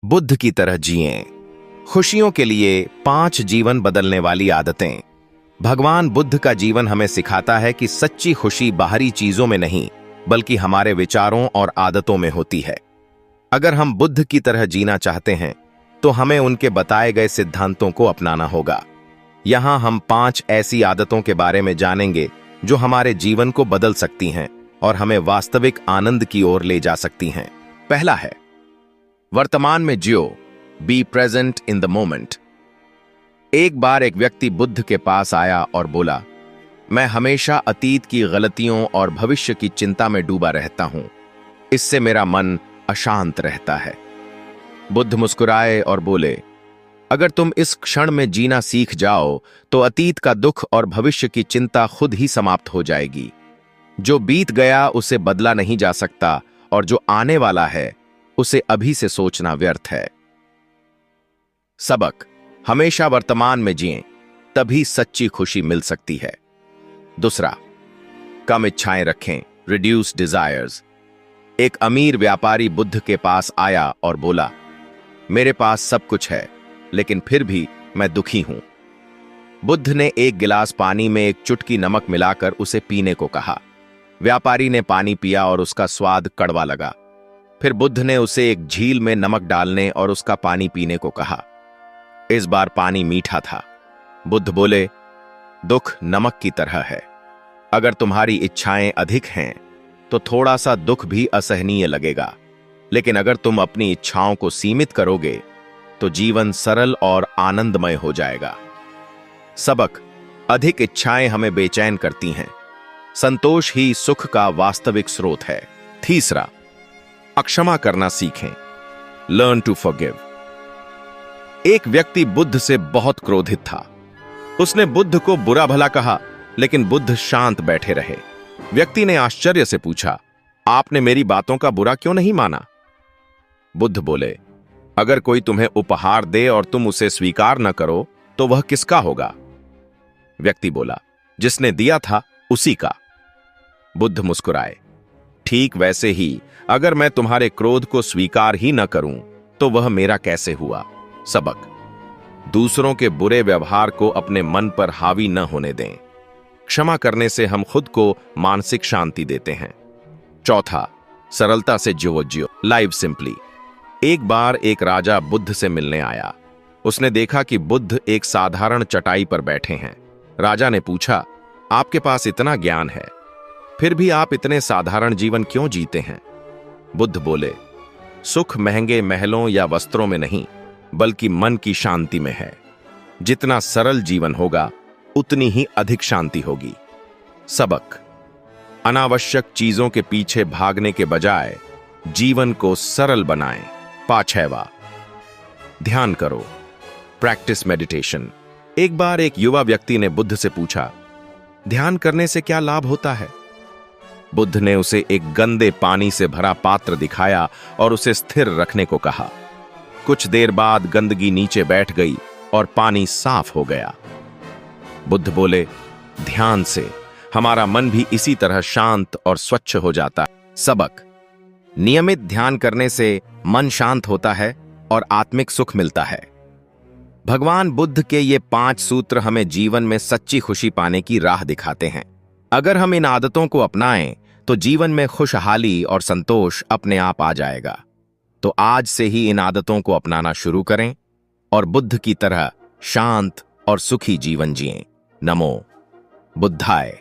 बुद्ध की तरह जिएं। खुशियों के लिए 5 जीवन बदलने वाली आदतें। भगवान बुद्ध का जीवन हमें सिखाता है कि सच्ची खुशी बाहरी चीजों में नहीं बल्कि हमारे विचारों और आदतों में होती है। अगर हम बुद्ध की तरह जीना चाहते हैं तो हमें उनके बताए गए सिद्धांतों को अपनाना होगा। यहां हम 5 ऐसी आदतों के बारे में जानेंगे जो हमारे जीवन को बदल सकती हैं और हमें वास्तविक आनंद की ओर ले जा सकती हैं। पहला है, वर्तमान में जियो, be present in the moment. एक बार एक व्यक्ति बुद्ध के पास आया और बोला, मैं हमेशा अतीत की गलतियों और भविष्य की चिंता में डूबा रहता हूं। इससे मेरा मन अशांत रहता है। बुद्ध मुस्कुराए और बोले, अगर तुम इस क्षण में जीना सीख जाओ तो अतीत का दुख और भविष्य की चिंता खुद ही समाप्त हो जाएगी। जो बीत गया उसे बदला नहीं जा सकता और जो आने वाला है उसे अभी से सोचना व्यर्थ है। सबक, हमेशा वर्तमान में जिएं, तभी सच्ची खुशी मिल सकती है। दूसरा, कम इच्छाएं रखें, रिड्यूस डिजायर्स। एक अमीर व्यापारी बुद्ध के पास आया और बोला, मेरे पास सब कुछ है लेकिन फिर भी मैं दुखी हूं। बुद्ध ने एक गिलास पानी में एक चुटकी नमक मिलाकर उसे पीने को कहा। व्यापारी ने पानी पिया और उसका स्वाद कड़वा लगा। फिर बुद्ध ने उसे एक झील में नमक डालने और उसका पानी पीने को कहा। इस बार पानी मीठा था। बुद्ध बोले, दुख नमक की तरह है। अगर तुम्हारी इच्छाएं अधिक हैं तो थोड़ा सा दुख भी असहनीय लगेगा, लेकिन अगर तुम अपनी इच्छाओं को सीमित करोगे तो जीवन सरल और आनंदमय हो जाएगा। सबक, अधिक इच्छाएं हमें बेचैन करती हैं। संतोष ही सुख का वास्तविक स्रोत है। तीसरा, अक्षमा करना सीखें, लर्न टू फॉरगिव। एक व्यक्ति बुद्ध से बहुत क्रोधित था। उसने बुद्ध को बुरा भला कहा, लेकिन बुद्ध शांत बैठे रहे। व्यक्ति ने आश्चर्य से पूछा, आपने मेरी बातों का बुरा क्यों नहीं माना? बुद्ध बोले, अगर कोई तुम्हें उपहार दे और तुम उसे स्वीकार न करो तो वह किसका होगा? व्यक्ति बोला, जिसने दिया था उसी का। बुद्ध मुस्कुराए, ठीक वैसे ही अगर मैं तुम्हारे क्रोध को स्वीकार ही न करूं तो वह मेरा कैसे हुआ? सबक, दूसरों के बुरे व्यवहार को अपने मन पर हावी न होने दें। क्षमा करने से हम खुद को मानसिक शांति देते हैं। चौथा, सरलता से जियो, लाइव सिंपली। एक बार एक राजा बुद्ध से मिलने आया। उसने देखा कि बुद्ध एक साधारण चटाई पर बैठे हैं। राजा ने पूछा, आपके पास इतना ज्ञान है, फिर भी आप इतने साधारण जीवन क्यों जीते हैं? बुद्ध बोले, सुख महंगे महलों या वस्त्रों में नहीं बल्कि मन की शांति में है। जितना सरल जीवन होगा उतनी ही अधिक शांति होगी। सबक, अनावश्यक चीजों के पीछे भागने के बजाय जीवन को सरल बनाएं। पांचवा, ध्यान करो, प्रैक्टिस मेडिटेशन। एक बार एक युवा व्यक्ति ने बुद्ध से पूछा, ध्यान करने से क्या लाभ होता है? बुद्ध ने उसे एक गंदे पानी से भरा पात्र दिखाया और उसे स्थिर रखने को कहा। कुछ देर बाद गंदगी नीचे बैठ गई और पानी साफ हो गया। बुद्ध बोले, ध्यान से हमारा मन भी इसी तरह शांत और स्वच्छ हो जाता है। सबक, नियमित ध्यान करने से मन शांत होता है और आत्मिक सुख मिलता है। भगवान बुद्ध के ये 5 सूत्र हमें जीवन में सच्ची खुशी पाने की राह दिखाते हैं। अगर हम इन आदतों को अपनाएं तो जीवन में खुशहाली और संतोष अपने आप आ जाएगा। तो आज से ही इन आदतों को अपनाना शुरू करें और बुद्ध की तरह शांत और सुखी जीवन जिएं। नमो बुद्धाय।